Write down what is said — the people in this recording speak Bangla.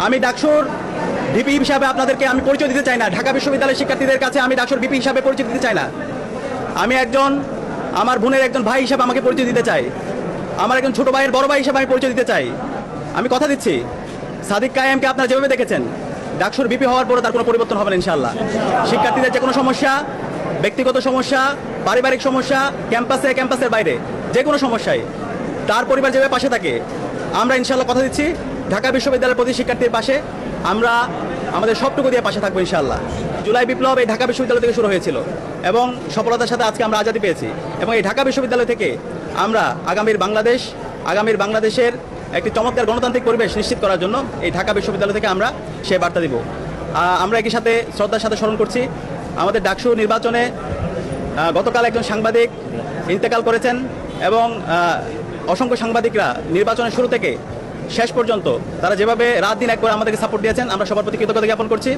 আমি ডাকসুর ভিপি হিসাবে আপনাদেরকে আমি পরিচয় দিতে চাই না। ঢাকা বিশ্ববিদ্যালয়ের শিক্ষার্থীদের কাছে আমি ডাকসুর ভিপি হিসাবে পরিচয় দিতে চাই না। আমি আমার বোনের একজন ভাই হিসাবে আমাকে পরিচয় দিতে চাই। আমার একজন ছোট ভাইয়ের বড় ভাই হিসাবে আমি পরিচয় দিতে চাই। আমি কথা দিচ্ছি, সাদিক কায়েমকে আপনারা যেভাবে দেখেছেন, ডাকসুর ভিপি হওয়ার পরে তার কোনো পরিবর্তন হবে না ইনশাআল্লাহ। শিক্ষার্থীদের যে কোনো সমস্যা, ব্যক্তিগত সমস্যা, পারিবারিক সমস্যা, ক্যাম্পাসের বাইরে যে কোনো সমস্যায় তার পরিবার যেভাবে পাশে থাকে, আমরা ইনশাআল্লাহ কথা দিচ্ছি ঢাকা বিশ্ববিদ্যালয়ের প্রতি শিক্ষার্থীর পাশে আমরা আমাদের সবটুকু দিয়ে পাশে থাকবো ইনশাআল্লাহ। জুলাই বিপ্লব এই ঢাকা বিশ্ববিদ্যালয় থেকে শুরু হয়েছিল এবং সফলতার সাথে আজকে আমরা আজাদি পেয়েছি। এবং এই ঢাকা বিশ্ববিদ্যালয় থেকে আমরা আগামীর বাংলাদেশের একটি চমৎকার গণতান্ত্রিক পরিবেশ নিশ্চিত করার জন্য এই ঢাকা বিশ্ববিদ্যালয় থেকে আমরা সে বার্তা দিব। আমরা একই সাথে শ্রদ্ধার সাথে স্মরণ করছি আমাদের ডাকসু নির্বাচনে গতকাল একজন সাংবাদিক ইন্তেকাল করেছেন এবং অসংখ্য সাংবাদিকরা নির্বাচনের শুরু থেকে শেষ পর্যন্ত তারা যেভাবে রাত দিন এক করে আমাদেরকে সাপোর্ট দিয়েছেন, আমরা সবার প্রতি কৃতজ্ঞতা জ্ঞাপন করছি।